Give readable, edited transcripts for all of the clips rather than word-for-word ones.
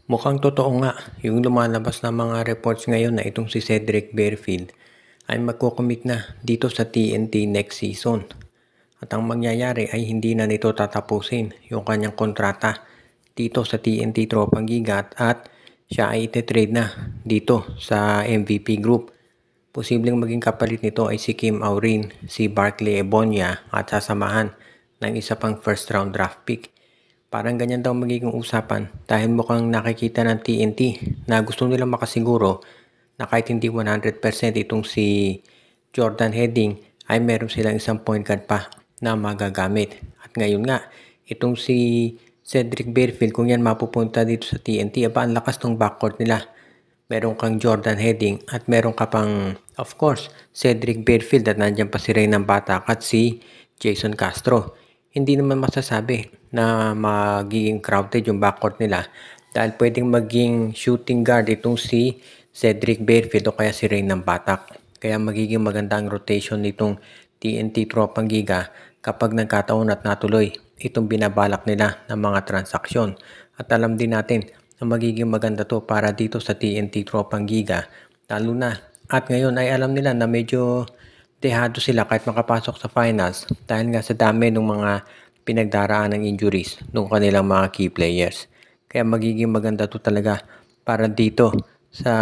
Mukhang totoo nga, yung lumalabas na mga reports ngayon na itong si Cedric Barefield ay magko-commit na dito sa TNT next season. At ang mangyayari ay hindi na nito tatapusin yung kanyang kontrata dito sa TNT Tropang Gigat at siya ay ite-trade na dito sa MVP Group. Posibleng maging kapalit nito ay si Kim Aurin, si Barkley Ebonia at sasamahan ng isa pang first round draft pick. Parang ganyan daw magiging usapan dahil mukhang nakikita ng TNT na gusto nilang makasiguro na kahit hindi 100% itong si Jordan Heading ay meron silang isang point guard pa na magagamit. At ngayon nga, itong si Cedric Barefield, kung yan mapupunta dito sa TNT, aba ang lakas ng backcourt nila. Meron kang Jordan Heading at meron ka pang, of course, Cedric Barefield at nandiyan pa si Reynan Batak at si Jason Castro. Hindi naman masasabi na magiging crowded yung backcourt nila dahil pwedeng maging shooting guard itong si Cedric Barefield o kaya si Reynan Batak. Kaya magiging maganda ang rotation nitong TNT Tropang Giga kapag nagkataon at natuloy itong binabalak nila ng mga transaksyon. At alam din natin na magiging maganda to para dito sa TNT Tropang Giga. Lalo na at ngayon ay alam nila na medyo dehado sila kahit makapasok sa finals dahil nga sa dami ng mga pinagdaraan ng injuries ng kanilang mga key players. Kaya magiging maganda to talaga para dito sa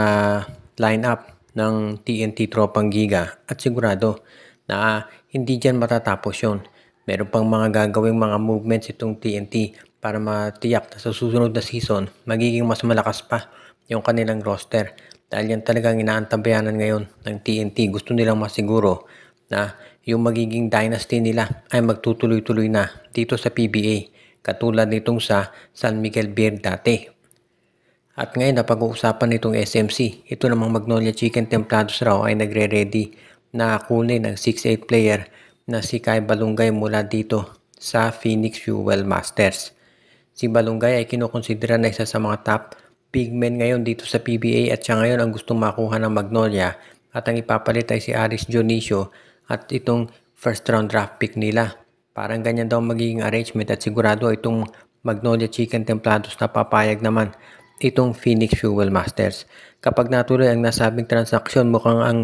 lineup ng TNT Tropang Giga at sigurado na hindi dyan matatapos yon. Meron pang mga gagawing mga movements itong TNT para matiyak na sa susunod na season magiging mas malakas pa yung kanilang roster. Dahil yan talagang inaantabayanan ngayon ng TNT. Gusto nilang masiguro na yung magiging dynasty nila ay magtutuloy-tuloy na dito sa PBA. Katulad nitong sa San Miguel Beer dati. At ngayon napag-uusapan nitong SMC. Ito namang Magnolia Chicken Templados raw ay nagre-ready na kunin ng 6'8 player na si Kai Balungay mula dito sa Phoenix Fuel Masters. Si Balungay ay kinukonsidera na isa sa mga top big men ngayon dito sa PBA at siya ngayon ang gustong makuha ng Magnolia at ang ipapalit ay si Aris Dionisio at itong first round draft pick nila. Parang ganyan daw magiging arrangement at sigurado itong Magnolia Chicken Templados na papayag naman itong Phoenix Fuel Masters. Kapag natuloy ang nasabing transaksyon, mukhang ang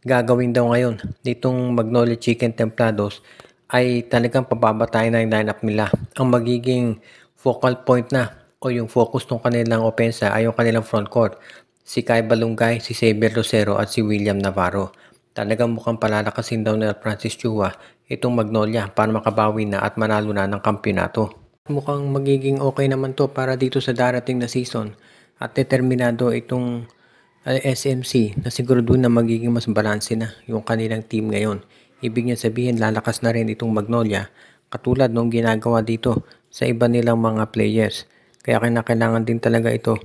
gagawin daw ngayon nitong Magnolia Chicken Templados ay talagang pababatayin na yung lineup nila. Ang magiging focal point na o yung focus ng kanilang opensa ay yung kanilang frontcourt. Si Kai Balungay, si Xavier Lucero at si William Navarro. Talagang mukhang palalakasin daw ni Francis Chua itong Magnolia para makabawi na at manalo na ng kampyonato. Mukhang magiging okay naman to para dito sa darating na season at determinado itong SMC na siguro doon na magiging mas balanse na yung kanilang team ngayon. Ibig niya sabihin lalakas na rin itong Magnolia katulad nung ginagawa dito sa iba nilang mga players. Kaya kailangan din talaga ito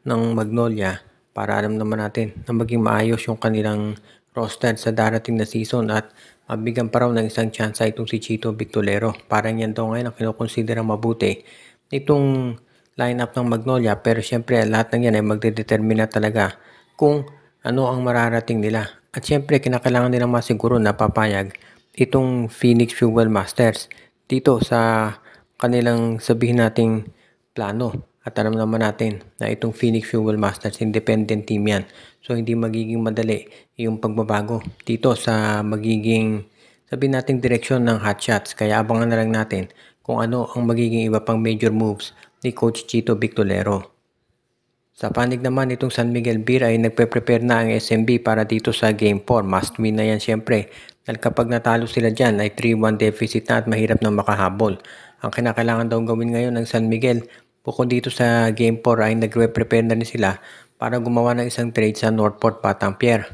ng Magnolia para alam naman natin na maging maayos yung kanilang roster sa darating na season at mabigyan pa raw ng isang chance itong si Chito Victolero. Parang yan daw ngayon ang kinukonsidera mabuti itong lineup ng Magnolia pero syempre lahat ng yan ay magdedetermina talaga kung ano ang mararating nila. At syempre kinakailangan nilang masiguro na papayag itong Phoenix Fuel Masters dito sa kanilang sabihin nating plano. At alam naman natin na itong Phoenix Fuel Masters, independent team yan. So hindi magiging madali yung pagbabago dito sa magiging sabihin nating direksyon ng hotshots. Kaya abangan na lang natin kung ano ang magiging iba pang major moves ni Coach Chito Victolero. Sa panig naman itong San Miguel Beer ay nagpe-prepare na ang SMB para dito sa Game 4. Must win na yan syempre. Dahil kapag natalo sila dyan ay 3-1 deficit na at mahirap na makahabol. Ang kinakailangan daw gawin ngayon ng San Miguel bukod dito sa Game 4 ay nagre-prepare na rin sila para gumawa ng isang trade sa Northport Batampier.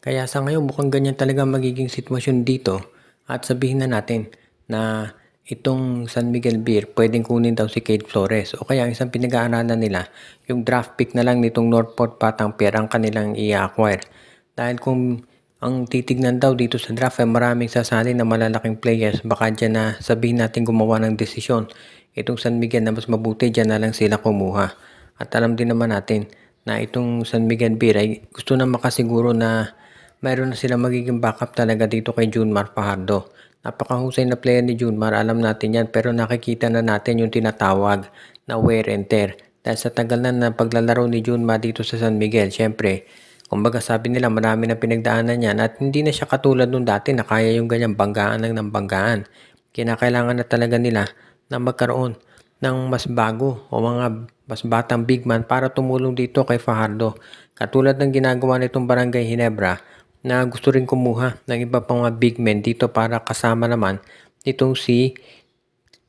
Kaya sa ngayon mukhang ganyan talaga magiging sitwasyon dito at sabihin na natin na itong San Miguel Beer pwedeng kunin daw si Cade Flores o kaya ang isang pinag-aaralan nila yung draft pick na lang nitong Northport Batampier ang kanilang i-acquire. Dahil kung ang titignan daw dito sa draft ay maraming sasali na malalaking players. Baka dyan na sabihin natin gumawa ng desisyon. Itong San Miguel na mas mabuti dyan na lang sila kumuha. At alam din naman natin na itong San Miguel Beer ay gusto na makasiguro na mayroon na sila magiging backup talaga dito kay Junmar Fajardo. Napakahusay na player ni Junmar, alam natin yan. Pero nakikita na natin yung tinatawag na wear and tear Dahil sa tagal na paglalaro ni Junmar dito sa San Miguel, syempre, kumbaga sabi nila marami na pinagdaanan niyan at hindi na siya katulad nung dati na kaya yung ganyan banggaan lang ng banggaan. Kinakailangan na talaga nila na magkaroon ng mas bago o mga mas batang big man para tumulong dito kay Fajardo. Katulad ng ginagawa nitong Barangay Ginebra na gusto rin kumuha ng iba pang mga big men dito para kasama naman itong si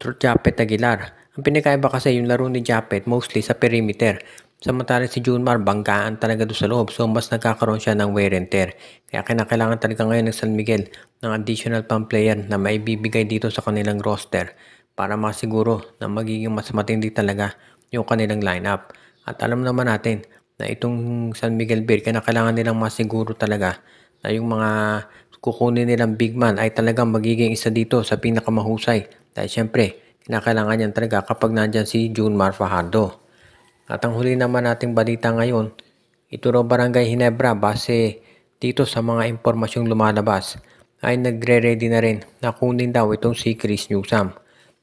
Japet Aguilar. Ang pinakaiba kasi yung laro ni Japet mostly sa perimeter. Samantala si Junmar banggaan talaga doon sa loob, so mas nagkakaroon siya ng wear and tear. Kaya kinakailangan talaga ngayon ng San Miguel ng additional pang player na maibibigay dito sa kanilang roster para masiguro na magiging mas matindi talaga yung kanilang lineup. At alam naman natin na itong San Miguel Beer, kinakailangan nilang masiguro talaga na yung mga kukunin nilang big man ay talagang magiging isa dito sa pinakamahusay. Dahil syempre, kinakailangan yan talaga kapag nandyan si Junmar Fajardo. At ang huli naman nating balita ngayon, ito raw Barangay Ginebra base dito sa mga impormasyong lumalabas ay nagre-ready na rin na kunin daw itong si Chris Newsam.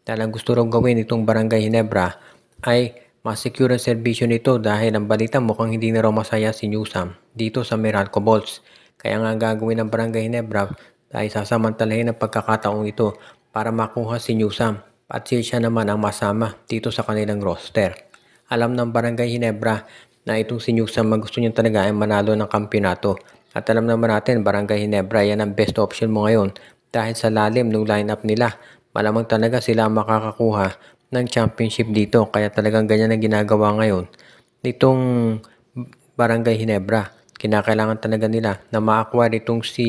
Dahil ang gusto raw gawin itong Barangay Ginebra ay masecure ang serbisyo nito dahil ang balita mukhang hindi na raw masaya si Newsam dito sa Meralco Balls. Kaya nga gagawin ng Barangay Ginebra ay sasamantalahin ang pagkakataong ito para makuha si Newsam at siya naman ang masama dito sa kanilang roster. Alam ng Barangay Ginebra na itong si Newsam gusto niya talaga ay manalo ng kampyonato. At alam naman natin Barangay Ginebra yan ang best option mo ngayon dahil sa lalim ng lineup nila. Malamang talaga sila makakakuha ng championship dito kaya talagang ganyan ang ginagawa ngayon nitong Barangay Ginebra. Kinakailangan talaga nila na ma-acquire itong si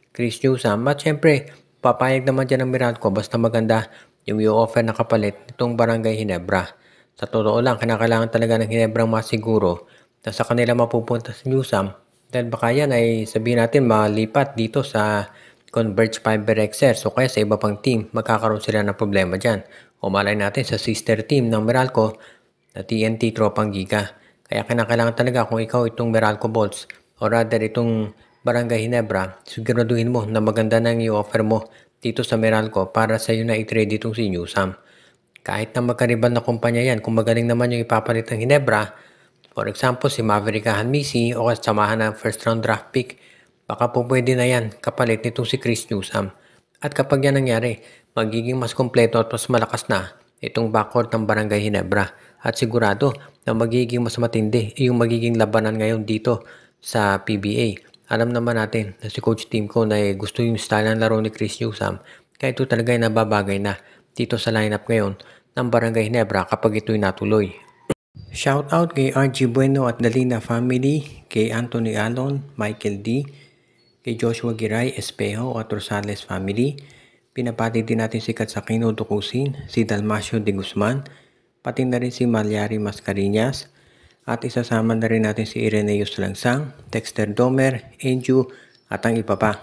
Chris Newsam at syempre papayag naman dyan ng Meralco basta maganda yung i-offer na kapalit itong Barangay Ginebra. Sa totoo lang, kinakailangan talaga ng Ginebra masiguro na sa kanila mapupunta si Newsam dahil baka yan ay sabihin natin malipat dito sa Converge Fiber XR so kaya sa iba pang team magkakaroon sila ng problema dyan. O malay natin sa sister team ng Meralco na TNT Tropang Giga. Kaya kinakailangan talaga kung ikaw itong Meralco Balls o rather itong Barangay Ginebra, siguraduhin mo na maganda na yung i-offer mo dito sa Meralco para sa iyo na i-trade itong si Newsam. Kahit na magkaribal na kumpanya yan, kung magaling naman yung ipapalit ng Ginebra, for example si Maverick Hanmisi o kasamahan ng first round draft pick, baka po pwede na yan kapalit nitong si Chris Newsam. At kapag yan nangyari, magiging mas kompleto at mas malakas na itong backcourt ng Barangay Ginebra. At sigurado na magiging mas matindi yung magiging labanan ngayon dito sa PBA. Alam naman natin na si Coach Timco na gusto yung style ng laro ni Chris Newsam kaya ito talaga ay nababagay na dito sa lineup ngayon ng Barangay Ginebra kapag ito'y natuloy. Shout out kay RG Bueno at Dalina family, kay Anthony Alon, Michael D, kay Joshua Giray Espejo at Rosales family. Pinapati din natin si Katsakino Dukusin, si Dalmasio de Guzman, pati na rin si Malyari Mascareñas. At isasama na rin natin si Ireneus Langsang, Dexter Domer, Enju at ang iba pa.